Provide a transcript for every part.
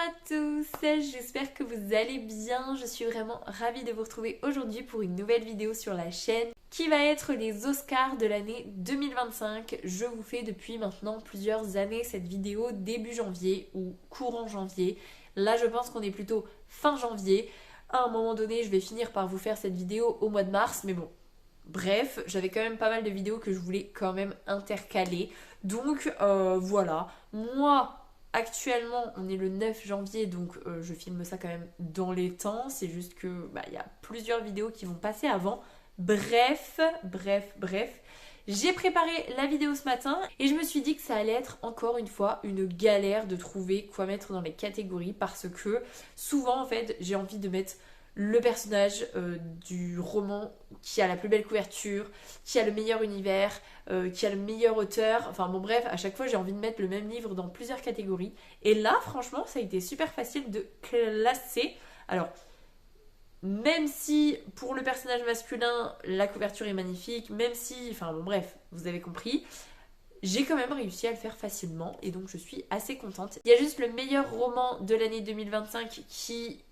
à tous, j'espère que vous allez bien, je suis vraiment ravie de vous retrouver aujourd'hui pour une nouvelle vidéo sur la chaîne qui va être les Oscars de l'année 2025. Je vous fais depuis maintenant plusieurs années cette vidéo début janvier ou courant janvier. Là je pense qu'on est plutôt fin janvier. À un moment donné je vais finir par vous faire cette vidéo au mois de mars, mais bon. Bref, j'avais quand même pas mal de vidéos que je voulais quand même intercaler. Donc voilà, moi actuellement on est le 9 janvier donc je filme ça quand même dans les temps. C'est juste que y a plusieurs vidéos qui vont passer avant. Bref. J'ai préparé la vidéo ce matin et je me suis dit que ça allait être encore une fois une galère de trouver quoi mettre dans les catégories parce que souvent en fait j'ai envie de mettre le personnage du roman qui a la plus belle couverture, qui a le meilleur univers, qui a le meilleur auteur. Enfin bon bref, à chaque fois j'ai envie de mettre le même livre dans plusieurs catégories. Et là franchement ça a été super facile de classer. Alors même si pour le personnage masculin la couverture est magnifique, même si, enfin bon bref, vous avez compris, j'ai quand même réussi à le faire facilement et donc je suis assez contente. Il y a juste le meilleur roman de l'année 2025 qui...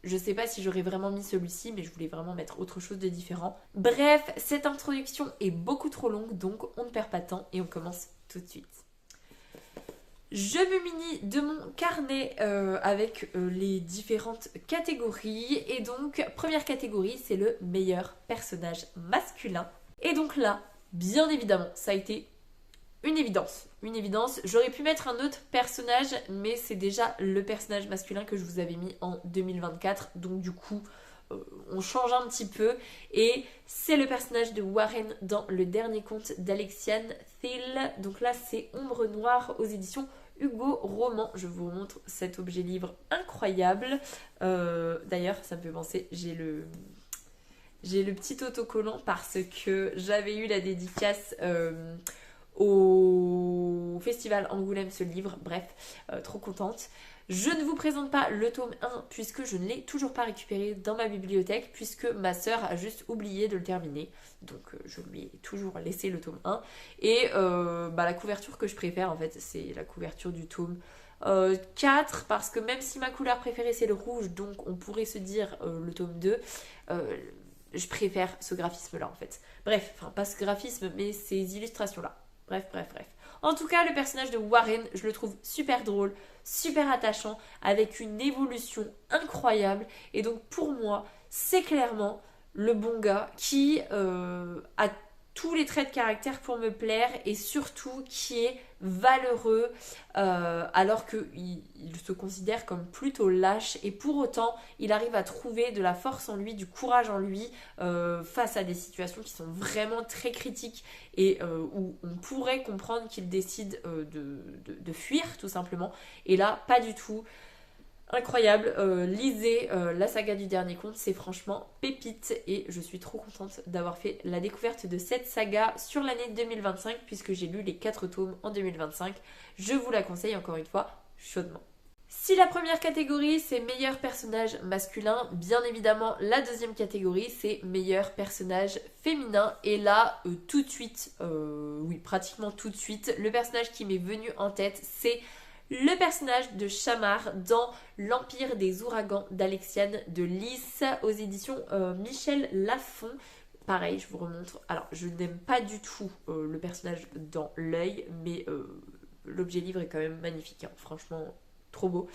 Je sais pas si j'aurais vraiment mis celui-ci, mais je voulais vraiment mettre autre chose de différent. Bref, cette introduction est beaucoup trop longue, donc on ne perd pas de temps et on commence tout de suite. Je me munis de mon carnet avec les différentes catégories. Et donc, première catégorie, c'est le meilleur personnage masculin. Et donc là, bien évidemment, ça a été une évidence. Une évidence. J'aurais pu mettre un autre personnage, mais c'est déjà le personnage masculin que je vous avais mis en 2024. Donc du coup, on change un petit peu. Et c'est le personnage de Warren dans le dernier conte d'Alexiane Thiel. Donc là, c'est Ombre Noire aux éditions Hugo Roman. Je vous montre cet objet livre incroyable. D'ailleurs, ça me fait penser, j'ai le petit autocollant parce que j'avais eu la dédicace... au festival Angoulême ce livre, bref, trop contente. Je ne vous présente pas le tome 1 puisque je ne l'ai toujours pas récupéré dans ma bibliothèque puisque ma sœur a juste oublié de le terminer. Donc je lui ai toujours laissé le tome 1. Et la couverture que je préfère en fait c'est la couverture du tome 4 parce que même si ma couleur préférée c'est le rouge, donc on pourrait se dire le tome 2, je préfère ce graphisme là en fait. Bref, enfin pas ce graphisme mais ces illustrations là. Bref. En tout cas, le personnage de Warren, je le trouve super drôle, super attachant, avec une évolution incroyable. Et donc pour moi, c'est clairement le bon gars qui a tous les traits de caractère pour me plaire et surtout qui est valeureux alors qu'il se considère comme plutôt lâche et pour autant il arrive à trouver de la force en lui, du courage en lui face à des situations qui sont vraiment très critiques et où on pourrait comprendre qu'il décide de fuir tout simplement et là pas du tout. Incroyable, lisez la saga du dernier conte, c'est franchement pépite et je suis trop contente d'avoir fait la découverte de cette saga sur l'année 2025 puisque j'ai lu les 4 tomes en 2025. Je vous la conseille encore une fois chaudement. Si la première catégorie c'est meilleur personnage masculin, bien évidemment la deuxième catégorie c'est meilleur personnage féminin et là tout de suite, oui pratiquement tout de suite, le personnage qui m'est venu en tête c'est le personnage de Shamar dans L'Empire des Ouragans d'Alexiane de Lys aux éditions Michel Lafon. Pareil, je vous remontre. Alors, je n'aime pas du tout le personnage dans L'Œil, mais l'objet livre est quand même magnifique. Hein. Franchement, trop beau.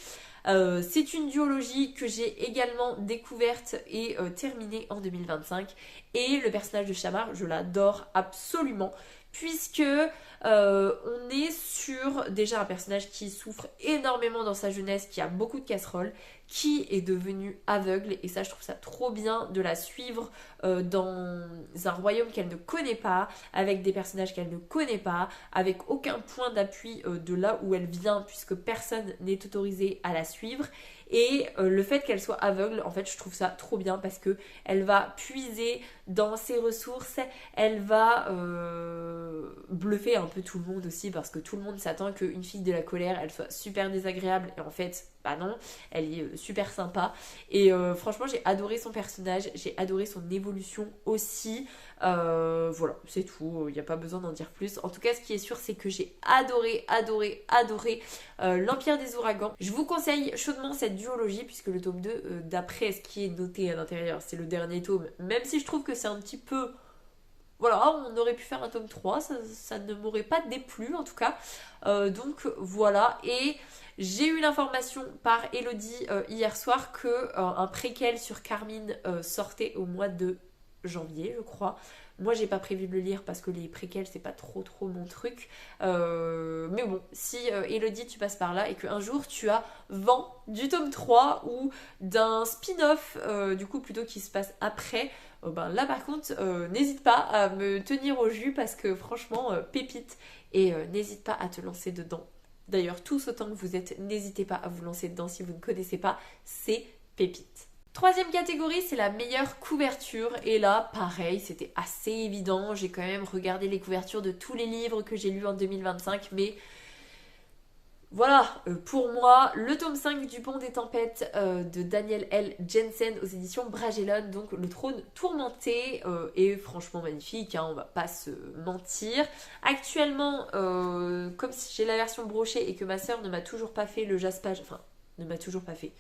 C'est une duologie que j'ai également découverte et terminée en 2025. Et le personnage de Shamar, je l'adore absolument. Puisque on est sur déjà un personnage qui souffre énormément dans sa jeunesse, qui a beaucoup de casseroles, qui est devenu aveugle et ça je trouve ça trop bien de la suivre dans un royaume qu'elle ne connaît pas, avec des personnages qu'elle ne connaît pas, avec aucun point d'appui de là où elle vient puisque personne n'est autorisé à la suivre et le fait qu'elle soit aveugle, en fait je trouve ça trop bien parce que elle va puiser dans ses ressources, elle va bluffer un peu tout le monde aussi parce que tout le monde s'attend qu'une fille de la colère elle soit super désagréable et en fait bah non, elle est super sympa et franchement j'ai adoré son personnage, j'ai adoré son évolution aussi. Voilà, c'est tout, il n'y a pas besoin d'en dire plus. En tout cas, ce qui est sûr, c'est que j'ai adoré l'Empire des Ouragans. Je vous conseille chaudement cette duologie, puisque le tome 2, d'après ce qui est noté à l'intérieur, c'est le dernier tome. Même si je trouve que c'est un petit peu... Voilà, on aurait pu faire un tome 3, ça ne m'aurait pas déplu en tout cas. Donc voilà, et j'ai eu l'information par Elodie hier soir que un préquel sur Carmine sortait au mois de janvier, je crois. Moi, j'ai pas prévu de le lire parce que les préquels, c'est pas trop mon truc. Mais bon, si Elodie, tu passes par là et qu'un jour tu as vent du tome 3 ou d'un spin-off, du coup, plutôt qui se passe après, ben là par contre, n'hésite pas à me tenir au jus parce que franchement, pépite. Et n'hésite pas à te lancer dedans. D'ailleurs, tous autant que vous êtes, n'hésitez pas à vous lancer dedans si vous ne connaissez pas, c'est pépite. Troisième catégorie, c'est la meilleure couverture. Et là, pareil, c'était assez évident. J'ai quand même regardé les couvertures de tous les livres que j'ai lus en 2025. Mais voilà, pour moi, le tome 5 du Pont des Tempêtes de Daniel L. Jensen aux éditions Bragelonne. Donc le trône tourmenté est franchement magnifique, hein, on va pas se mentir. Actuellement, comme si j'ai la version brochée et que ma soeur ne m'a toujours pas fait le jaspage, enfin, ne m'a toujours pas fait.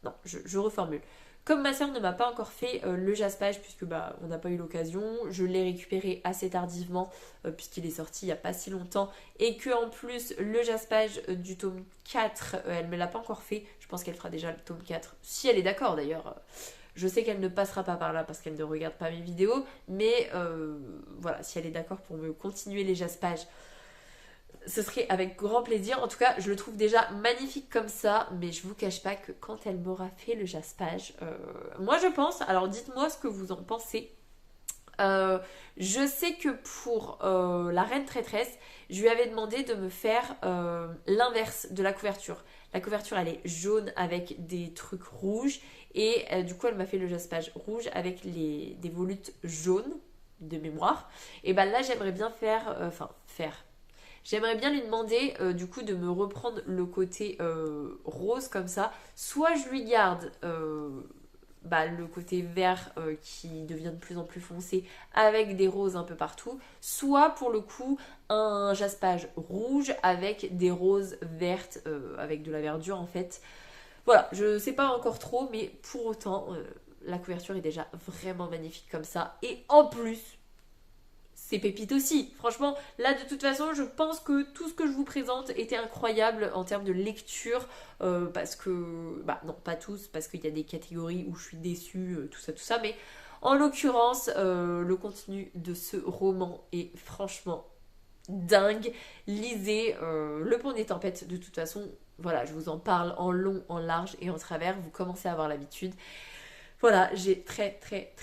Non, je reformule. Comme ma soeur ne m'a pas encore fait le jaspage, puisque bah on n'a pas eu l'occasion, je l'ai récupéré assez tardivement, puisqu'il est sorti il n'y a pas si longtemps, et que en plus le jaspage du tome 4, elle ne me l'a pas encore fait, je pense qu'elle fera déjà le tome 4, si elle est d'accord d'ailleurs. Je sais qu'elle ne passera pas par là parce qu'elle ne regarde pas mes vidéos, mais voilà, si elle est d'accord pour me continuer les jaspages, ce serait avec grand plaisir. En tout cas, je le trouve déjà magnifique comme ça, mais je vous cache pas que quand elle m'aura fait le jaspage, moi je pense, alors dites-moi ce que vous en pensez. Je sais que pour la reine traîtresse, je lui avais demandé de me faire l'inverse de la couverture. La couverture elle est jaune avec des trucs rouges et du coup elle m'a fait le jaspage rouge avec des volutes jaunes de mémoire. Et ben là j'aimerais bien j'aimerais bien lui demander du coup de me reprendre le côté rose comme ça. Soit je lui garde le côté vert qui devient de plus en plus foncé avec des roses un peu partout. Soit pour le coup un jaspage rouge avec des roses vertes avec de la verdure en fait. Voilà, je sais pas encore trop mais pour autant la couverture est déjà vraiment magnifique comme ça. Et en plus... c'est pépite aussi. Franchement, là de toute façon, je pense que tout ce que je vous présente était incroyable en termes de lecture. Parce que, bah non, pas tous, parce qu'il y a des catégories où je suis déçue, tout ça. Mais en l'occurrence, le contenu de ce roman est franchement dingue. Lisez Le Pont des Tempêtes. De toute façon, voilà, je vous en parle en long, en large et en travers. Vous commencez à avoir l'habitude. Voilà, j'ai très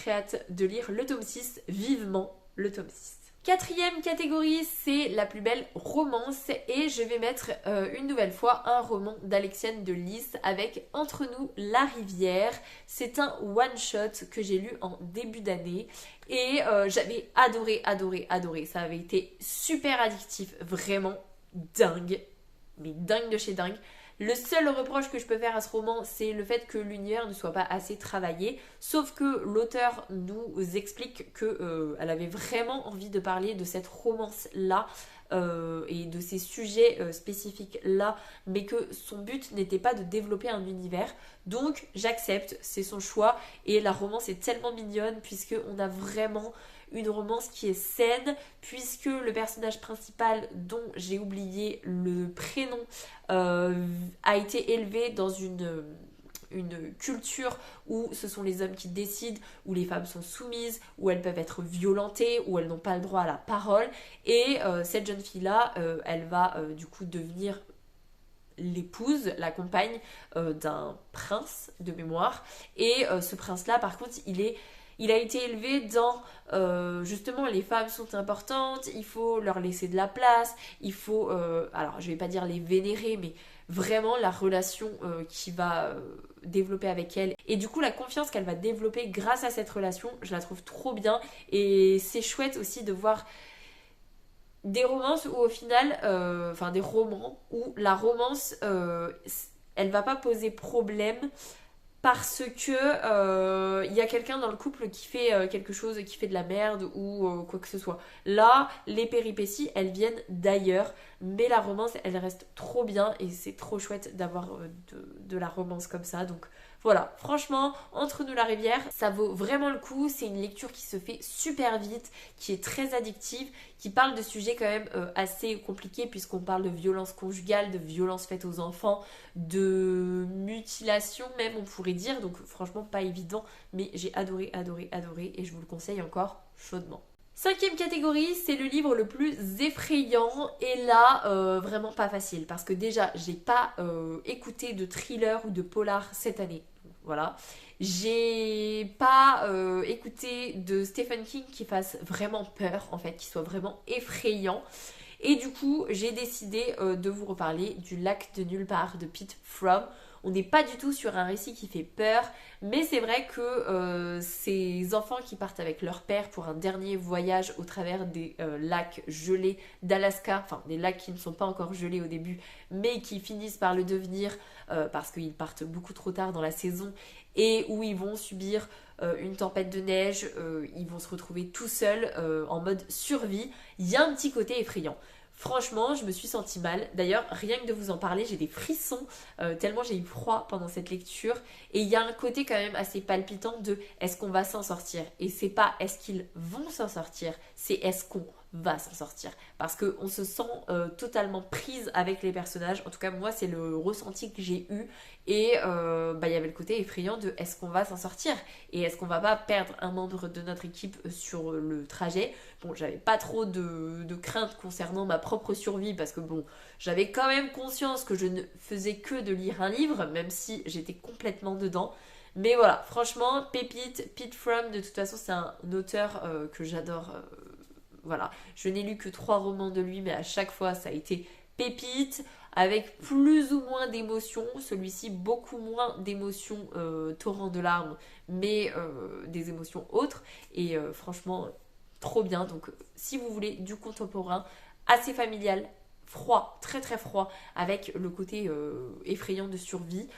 hâte de lire le tome 6, vivement le tome 6. Quatrième catégorie, c'est la plus belle romance et je vais mettre une nouvelle fois un roman d'Alexiane de Lys avec Entre nous la rivière. C'est un one-shot que j'ai lu en début d'année et j'avais adoré. Ça avait été super addictif, vraiment dingue, mais dingue de chez dingue. Le seul reproche que je peux faire à ce roman, c'est le fait que l'univers ne soit pas assez travaillé. Sauf que l'auteur nous explique qu'elle avait vraiment envie de parler de cette romance-là et de ces sujets spécifiques-là, mais que son but n'était pas de développer un univers. Donc j'accepte, c'est son choix. Et la romance est tellement mignonne puisqu'on a vraiment... une romance qui est saine puisque le personnage principal dont j'ai oublié le prénom a été élevé dans une culture où ce sont les hommes qui décident, où les femmes sont soumises, où elles peuvent être violentées, où elles n'ont pas le droit à la parole et cette jeune fille là elle va du coup devenir l'épouse, la compagne d'un prince de mémoire et ce prince là par contre il a été élevé dans justement les femmes sont importantes, il faut leur laisser de la place, il faut, alors je vais pas dire les vénérer, mais vraiment la relation qu'il va développer avec elle. Et du coup, la confiance qu'elle va développer grâce à cette relation, je la trouve trop bien. Et c'est chouette aussi de voir des romances où au final, enfin des romans où la romance, elle va pas poser problème parce que y a quelqu'un dans le couple qui fait quelque chose, qui fait de la merde ou quoi que ce soit. Là, les péripéties, elles viennent d'ailleurs, mais la romance, elle reste trop bien et c'est trop chouette d'avoir de la romance comme ça. Donc voilà, franchement, Entre nous la rivière, ça vaut vraiment le coup. C'est une lecture qui se fait super vite, qui est très addictive, qui parle de sujets quand même assez compliqués puisqu'on parle de violence conjugale, de violence faite aux enfants, de mutilation même on pourrait dire, donc franchement pas évident, mais j'ai adoré et je vous le conseille encore chaudement. Cinquième catégorie, c'est le livre le plus effrayant et là vraiment pas facile parce que déjà j'ai pas écouté de thriller ou de polar cette année, voilà. J'ai pas écouté de Stephen King qui fasse vraiment peur en fait, qui soit vraiment effrayant. Et du coup, j'ai décidé de vous reparler du Lac de nulle part de Pete Fromm. On n'est pas du tout sur un récit qui fait peur, mais c'est vrai que ces enfants qui partent avec leur père pour un dernier voyage au travers des lacs gelés d'Alaska, enfin des lacs qui ne sont pas encore gelés au début, mais qui finissent par le devenir parce qu'ils partent beaucoup trop tard dans la saison et où ils vont subir une tempête de neige, ils vont se retrouver tout seuls en mode survie. Il y a un petit côté effrayant. Franchement, je me suis sentie mal. D'ailleurs, rien que de vous en parler, j'ai des frissons tellement j'ai eu froid pendant cette lecture. Et il y a un côté quand même assez palpitant de est-ce qu'on va s'en sortir? Et c'est pas est-ce qu'ils vont s'en sortir, c'est est-ce qu'on va s'en sortir. Parce qu'on se sent totalement prise avec les personnages. En tout cas, moi, c'est le ressenti que j'ai eu. Et il y avait le côté effrayant de est-ce qu'on va s'en sortir? Et est-ce qu'on va pas perdre un membre de notre équipe sur le trajet? Bon, j'avais pas trop de crainte concernant ma propre survie parce que bon, j'avais quand même conscience que je ne faisais que de lire un livre, même si j'étais complètement dedans. Mais voilà, franchement, pépite, Pete Fromm, de toute façon, c'est un auteur que j'adore. Voilà, je n'ai lu que 3 romans de lui, mais à chaque fois, ça a été pépite, avec plus ou moins d'émotions. Celui-ci, beaucoup moins d'émotions, torrent de larmes, mais des émotions autres. Et franchement, trop bien. Donc, si vous voulez du contemporain, assez familial, froid, très très froid, avec le côté effrayant de survie,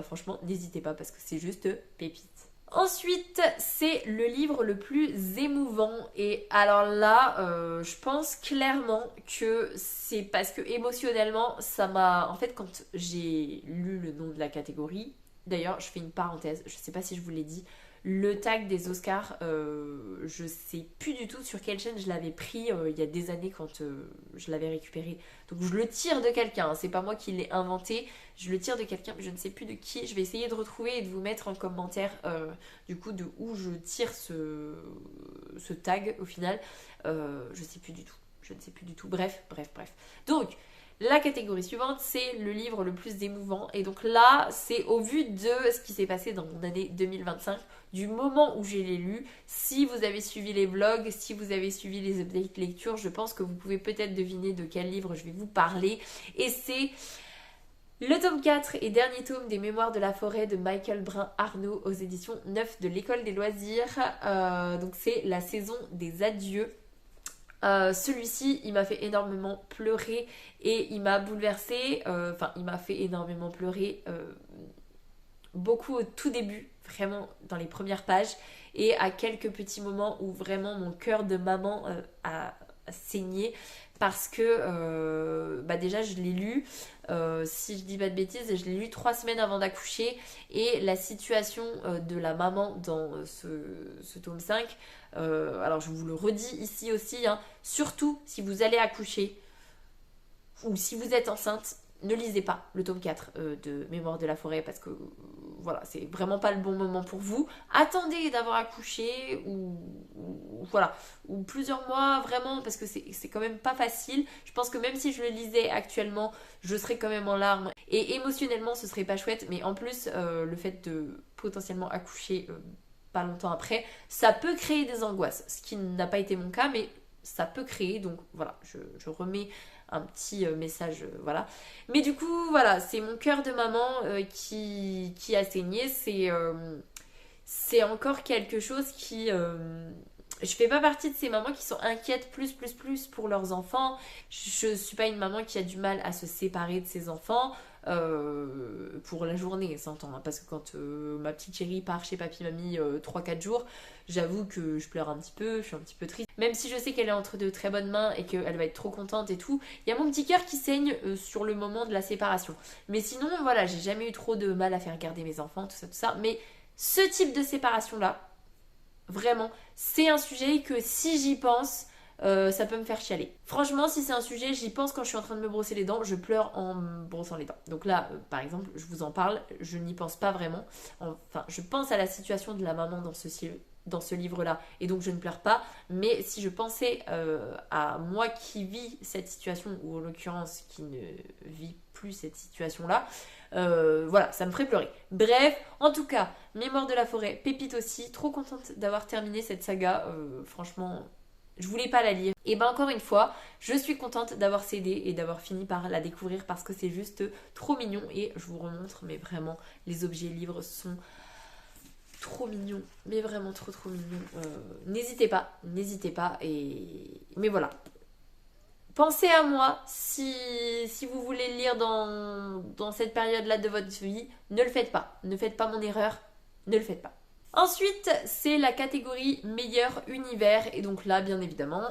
franchement, n'hésitez pas parce que c'est juste pépite. Ensuite, c'est le livre le plus émouvant et alors là, je pense clairement que c'est parce que émotionnellement, ça m'a... En fait, quand j'ai lu le nom de la catégorie, d'ailleurs, je fais une parenthèse, je sais pas si je vous l'ai dit, le tag des Oscars, je sais plus du tout sur quelle chaîne je l'avais pris il y a des années quand je l'avais récupéré. Donc je le tire de quelqu'un, hein, c'est pas moi qui l'ai inventé, je le tire de quelqu'un, mais je ne sais plus de qui. Je vais essayer de retrouver et de vous mettre en commentaire du coup de où je tire ce tag au final. Je sais plus du tout, je ne sais plus du tout. Bref. Donc la catégorie suivante, c'est le livre le plus émouvant. Et donc là, c'est au vu de ce qui s'est passé dans mon année 2025, du moment où je l'ai lu. Si vous avez suivi les vlogs, si vous avez suivi les updates lecture, je pense que vous pouvez peut-être deviner de quel livre je vais vous parler. Et c'est le tome 4 et dernier tome des Mémoires de la forêt de Michael Brun-Arnaud aux éditions 9 de l'École des loisirs. Donc c'est la saison des adieux. Celui-ci, il m'a fait énormément pleurer et il m'a bouleversée. Il m'a fait énormément pleurer beaucoup au tout début, vraiment dans les premières pages, et à quelques petits moments où vraiment mon cœur de maman a saigné parce que déjà je l'ai lu, si je dis pas de bêtises, je l'ai lu 3 semaines avant d'accoucher et la situation de la maman dans ce tome 5, alors je vous le redis ici aussi, hein, surtout si vous allez accoucher ou si vous êtes enceinte, ne lisez pas le tome 4 de Mémoire de la forêt parce que voilà, c'est vraiment pas le bon moment pour vous. Attendez d'avoir accouché ou voilà, ou plusieurs mois vraiment parce que c'est quand même pas facile. Je pense que même si je le lisais actuellement, je serais quand même en larmes et émotionnellement ce serait pas chouette, mais en plus le fait de potentiellement accoucher pas longtemps après, ça peut créer des angoisses, ce qui n'a pas été mon cas, mais ça peut créer, donc voilà, je remets un petit message, voilà. Mais du coup, voilà, c'est mon cœur de maman qui a saigné. C'est encore quelque chose qui... je fais pas partie de ces mamans qui sont inquiètes plus pour leurs enfants. Je suis pas une maman qui a du mal à se séparer de ses enfants pour la journée, s'entend. Hein, parce que quand ma petite chérie part chez papy mamie 3-4 jours, j'avoue que je pleure un petit peu, je suis un petit peu triste. Même si je sais qu'elle est entre de très bonnes mains et qu'elle va être trop contente et tout, il y a mon petit cœur qui saigne sur le moment de la séparation. Mais sinon, voilà, j'ai jamais eu trop de mal à faire garder mes enfants, tout ça. Mais ce type de séparation-là, vraiment, c'est un sujet que si j'y pense, ça peut me faire chialer. Franchement, si c'est un sujet, j'y pense quand je suis en train de me brosser les dents, je pleure en me brossant les dents. Donc là, par exemple, je vous en parle, je n'y pense pas vraiment. Enfin, je pense à la situation de la maman dans ce livre-là, et donc je ne pleure pas. Mais si je pensais à moi qui vis cette situation, ou en l'occurrence qui ne vit plus cette situation-là, voilà, ça me ferait pleurer. Bref, en tout cas, Mémoire de la forêt, pépite aussi, trop contente d'avoir terminé cette saga, franchement, je voulais pas la lire. Et ben encore une fois, je suis contente d'avoir cédé et d'avoir fini par la découvrir parce que c'est juste trop mignon et je vous remontre, mais vraiment, les objets livres sont trop mignons, mais vraiment trop mignons. N'hésitez pas, mais voilà. Pensez à moi si vous voulez le lire dans cette période-là de votre vie. Ne le faites pas. Ne faites pas mon erreur. Ne le faites pas. Ensuite, c'est la catégorie meilleur univers. Et donc là, bien évidemment,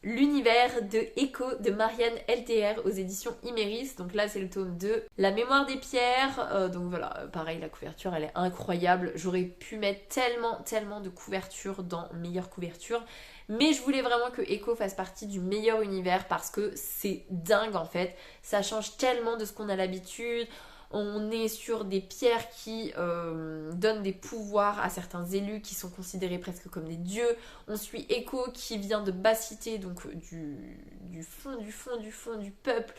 l'univers de Echo de Marianne LTR aux éditions Iméris. Donc là, c'est le tome 2. La mémoire des pierres. Donc voilà, pareil, la couverture, elle est incroyable. J'aurais pu mettre tellement de couvertures dans meilleure couverture. Mais je voulais vraiment que Echo fasse partie du meilleur univers parce que c'est dingue en fait. Ça change tellement de ce qu'on a l'habitude. On est sur des pierres qui donnent des pouvoirs à certains élus qui sont considérés presque comme des dieux. On suit Echo qui vient de basse cité, donc du fond du peuple,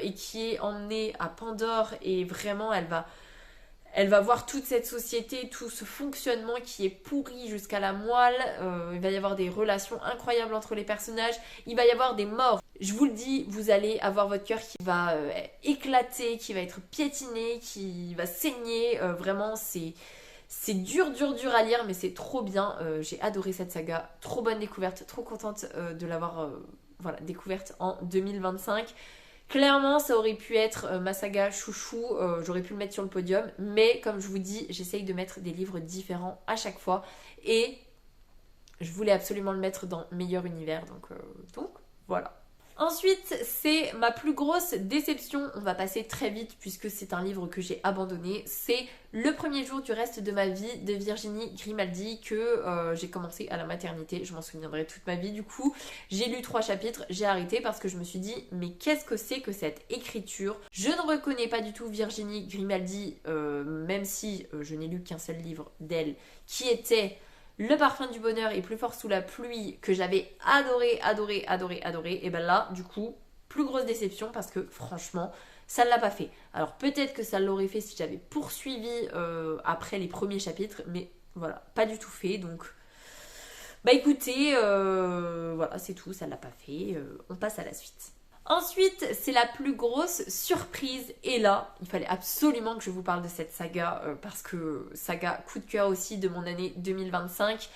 et qui est emmenée à Pandore. Et vraiment, elle va voir toute cette société, tout ce fonctionnement qui est pourri jusqu'à la moelle. Il va y avoir des relations incroyables entre les personnages. Il va y avoir des morts. Je vous le dis, vous allez avoir votre cœur qui va éclater, qui va être piétiné, qui va saigner. Vraiment, c'est dur à lire, mais c'est trop bien. J'ai adoré cette saga. Trop bonne découverte. Trop contente de l'avoir découverte en 2025. Clairement, ça aurait pu être ma saga chouchou, j'aurais pu le mettre sur le podium, mais comme je vous dis, j'essaye de mettre des livres différents à chaque fois, et je voulais absolument le mettre dans meilleur univers, donc voilà. Ensuite, c'est ma plus grosse déception, on va passer très vite puisque c'est un livre que j'ai abandonné, c'est Le premier jour du reste de ma vie de Virginie Grimaldi que j'ai commencé à la maternité, je m'en souviendrai toute ma vie du coup. J'ai lu 3 chapitres, j'ai arrêté parce que je me suis dit mais qu'est-ce que c'est que cette écriture? Je ne reconnais pas du tout Virginie Grimaldi, même si je n'ai lu qu'un seul livre d'elle qui était Le parfum du bonheur est plus fort sous la pluie, que j'avais adoré. Et ben là, du coup, plus grosse déception parce que franchement, ça ne l'a pas fait. Alors peut-être que ça l'aurait fait si j'avais poursuivi après les premiers chapitres, mais voilà, pas du tout fait. Donc, bah écoutez, voilà, c'est tout, ça ne l'a pas fait. On passe à la suite. Ensuite, c'est la plus grosse surprise. Et là, il fallait absolument que je vous parle de cette saga parce que saga coup de cœur aussi de mon année 2025.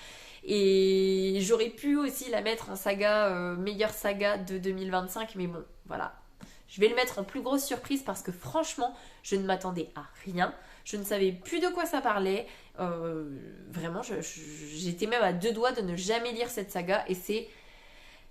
Et j'aurais pu aussi la mettre en saga, meilleure saga de 2025. Mais bon, voilà. Je vais le mettre en plus grosse surprise parce que franchement, je ne m'attendais à rien. Je ne savais plus de quoi ça parlait. Vraiment, j'étais même à 2 doigts de ne jamais lire cette saga. Et c'est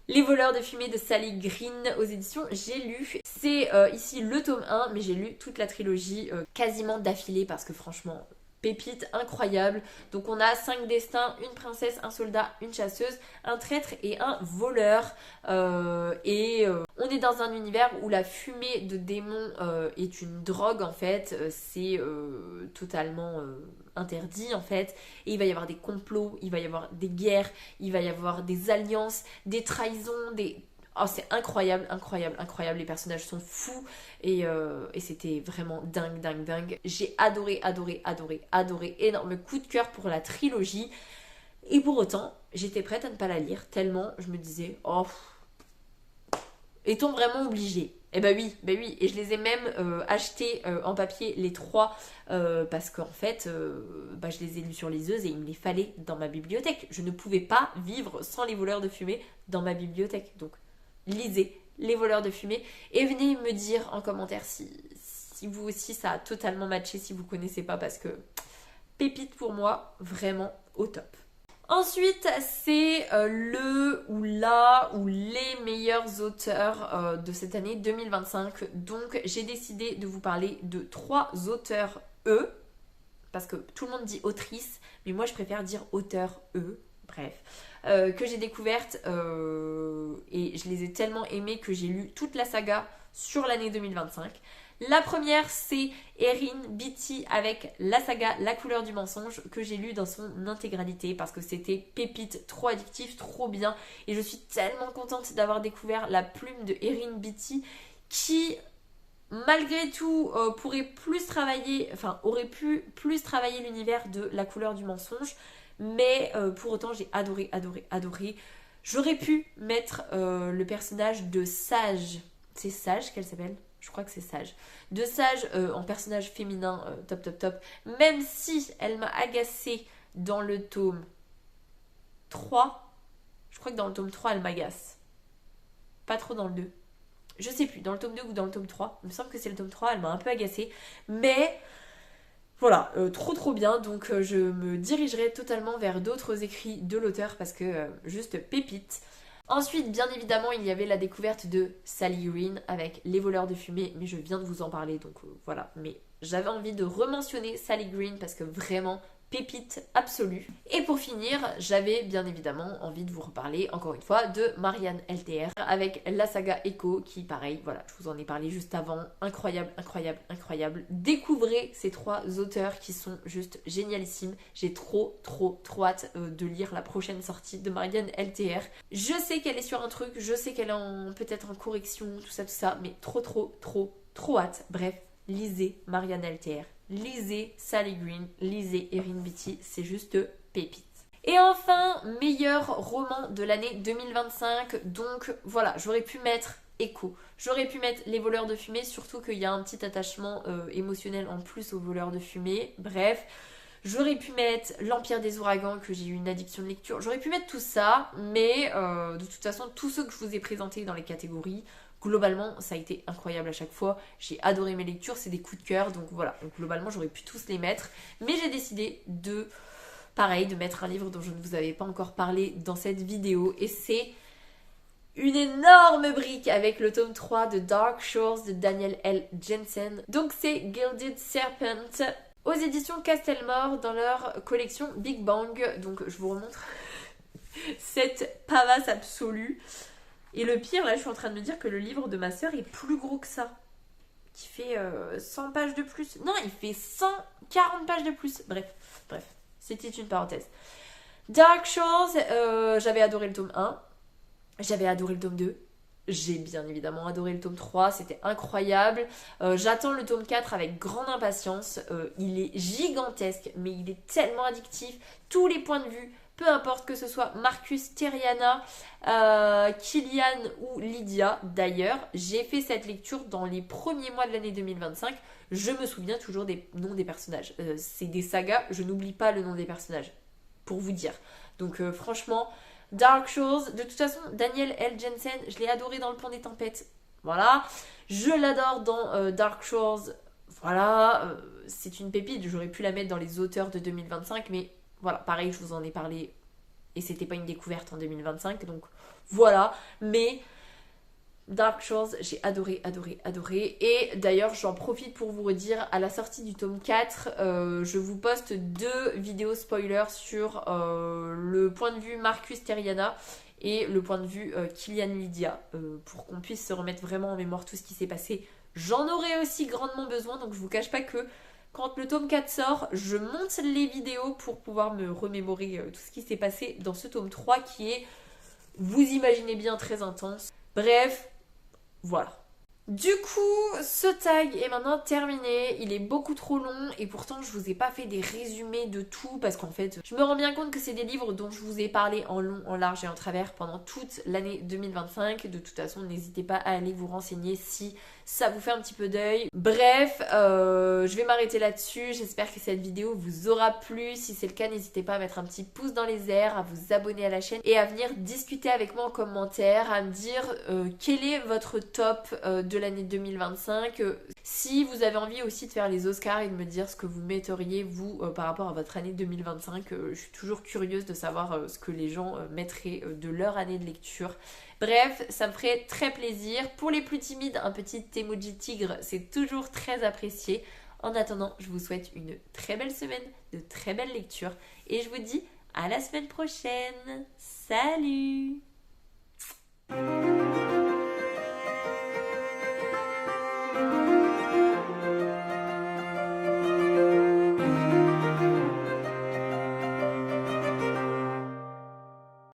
Les voleurs de fumée de Sally Green aux éditions J'ai lu. C'est ici le tome 1, mais j'ai lu toute la trilogie quasiment d'affilée parce que franchement, pépite incroyable. Donc on a 5 destins, une princesse, un soldat, une chasseuse, un traître et un voleur. On est dans un univers où la fumée de démons est une drogue en fait. C'est totalement interdit en fait. Et il va y avoir des complots, il va y avoir des guerres, il va y avoir des alliances, des trahisons, Oh, c'est incroyable. Les personnages sont fous et c'était vraiment dingue. J'ai adoré. Énorme coup de cœur pour la trilogie. Et pour autant, j'étais prête à ne pas la lire tellement je me disais, oh, Est-on vraiment obligé? Eh ben oui, et je les ai même achetés en papier les 3 parce qu'en fait, je les ai lus sur liseuse et il me les fallait dans ma bibliothèque. Je ne pouvais pas vivre sans les voleurs de fumée dans ma bibliothèque. Donc, lisez les voleurs de fumée et venez me dire en commentaire si vous aussi ça a totalement matché, si vous connaissez pas, parce que pépite pour moi, vraiment au top. Ensuite, c'est le ou la ou les meilleurs auteurs de cette année 2025. Donc, j'ai décidé de vous parler de 3 auteurs parce que tout le monde dit autrice, mais moi je préfère dire auteur bref, que j'ai découverte et je les ai tellement aimés que j'ai lu toute la saga sur l'année 2025. La première, c'est Erin Beatty avec la saga La couleur du mensonge, que j'ai lu dans son intégralité parce que c'était pépite, trop addictif, trop bien. Et je suis tellement contente d'avoir découvert la plume de Erin Beatty qui, malgré tout, aurait pu plus travailler l'univers de La couleur du mensonge. Mais pour autant, j'ai adoré. J'aurais pu mettre le personnage de Sage. C'est Sage qu'elle s'appelle ? Je crois que c'est Sage. De Sage en personnage féminin top. Même si elle m'a agacée dans le tome 3. Je crois que dans le tome 3, elle m'agace. Pas trop dans le 2. Je sais plus, dans le tome 2 ou dans le tome 3. Il me semble que c'est le tome 3, elle m'a un peu agacée. Mais voilà, trop bien. Donc je me dirigerai totalement vers d'autres écrits de l'auteur parce que juste pépite. Ensuite, bien évidemment, il y avait la découverte de Sally Green avec Les voleurs de fumée, mais je viens de vous en parler, donc voilà. Mais j'avais envie de rementionner Sally Green parce que vraiment, pépite absolue. Et pour finir, j'avais bien évidemment envie de vous reparler, encore une fois, de Marianne LTR avec la saga Echo, qui pareil, voilà, je vous en ai parlé juste avant, incroyable. Découvrez ces 3 auteurs qui sont juste génialissimes. J'ai trop hâte de lire la prochaine sortie de Marianne LTR. Je sais qu'elle est sur un truc, je sais qu'elle est peut-être en correction, tout ça, mais trop hâte. Bref, lisez Marianne LTR. Lisez Sally Green, lisez Erin Beatty, c'est juste pépite. Et enfin, meilleur roman de l'année 2025. Donc voilà, j'aurais pu mettre Echo, j'aurais pu mettre Les voleurs de fumée, surtout qu'il y a un petit attachement émotionnel en plus aux voleurs de fumée. Bref, j'aurais pu mettre L'Empire des ouragans, que j'ai eu une addiction de lecture. J'aurais pu mettre tout ça, mais de toute façon, tous ceux que je vous ai présentés dans les catégories, globalement, ça a été incroyable à chaque fois. J'ai adoré mes lectures, c'est des coups de cœur. Donc voilà, donc, globalement, j'aurais pu tous les mettre. Mais j'ai décidé de mettre un livre dont je ne vous avais pas encore parlé dans cette vidéo. Et c'est une énorme brique avec le tome 3 de Dark Shores de Daniel L. Jensen. Donc c'est Gilded Serpent aux éditions Castelmore dans leur collection Big Bang. Donc je vous remontre cette pavasse absolue. Et le pire, là, je suis en train de me dire que le livre de ma sœur est plus gros que ça. Qui fait 100 pages de plus. Non, il fait 140 pages de plus. Bref, c'était une parenthèse. Dark Shores, j'avais adoré le tome 1. J'avais adoré le tome 2. J'ai bien évidemment adoré le tome 3. C'était incroyable. J'attends le tome 4 avec grande impatience. Il est gigantesque, mais il est tellement addictif. Tous les points de vue, peu importe que ce soit Marcus Terriana, Killian ou Lydia. D'ailleurs, j'ai fait cette lecture dans les premiers mois de l'année 2025. Je me souviens toujours des noms des personnages. C'est des sagas, je n'oublie pas le nom des personnages, pour vous dire. Donc franchement, Dark Shores, de toute façon, Daniel L. Jensen, je l'ai adoré dans Le Pont des Tempêtes. Voilà. Je l'adore dans Dark Shores. Voilà. C'est une pépite. J'aurais pu la mettre dans les auteurs de 2025, mais voilà, pareil, je vous en ai parlé et c'était pas une découverte en 2025, donc voilà. Mais Dark Shores, j'ai adoré. Et d'ailleurs, j'en profite pour vous redire, à la sortie du tome 4, je vous poste 2 vidéos spoilers sur le point de vue Marcus Terriana et le point de vue Killian Lydia, pour qu'on puisse se remettre vraiment en mémoire tout ce qui s'est passé. J'en aurais aussi grandement besoin, donc je vous cache pas que quand le tome 4 sort, je monte les vidéos pour pouvoir me remémorer tout ce qui s'est passé dans ce tome 3 qui est, vous imaginez bien, très intense. Bref, voilà. Du coup, ce tag est maintenant terminé, il est beaucoup trop long et pourtant je vous ai pas fait des résumés de tout parce qu'en fait je me rends bien compte que c'est des livres dont je vous ai parlé en long, en large et en travers pendant toute l'année 2025. De toute façon, n'hésitez pas à aller vous renseigner si ça vous fait un petit peu d'œil. Bref, je vais m'arrêter là-dessus. J'espère que cette vidéo vous aura plu. Si c'est le cas, n'hésitez pas à mettre un petit pouce dans les airs, à vous abonner à la chaîne et à venir discuter avec moi en commentaire, à me dire quel est votre top de l'année 2025. Si vous avez envie aussi de faire les Oscars et de me dire ce que vous metteriez vous par rapport à votre année 2025, je suis toujours curieuse de savoir ce que les gens mettraient de leur année de lecture. Bref, ça me ferait très plaisir. Pour les plus timides, un petit emoji tigre, c'est toujours très apprécié. En attendant, je vous souhaite une très belle semaine, de très belles lectures et je vous dis à la semaine prochaine. Salut!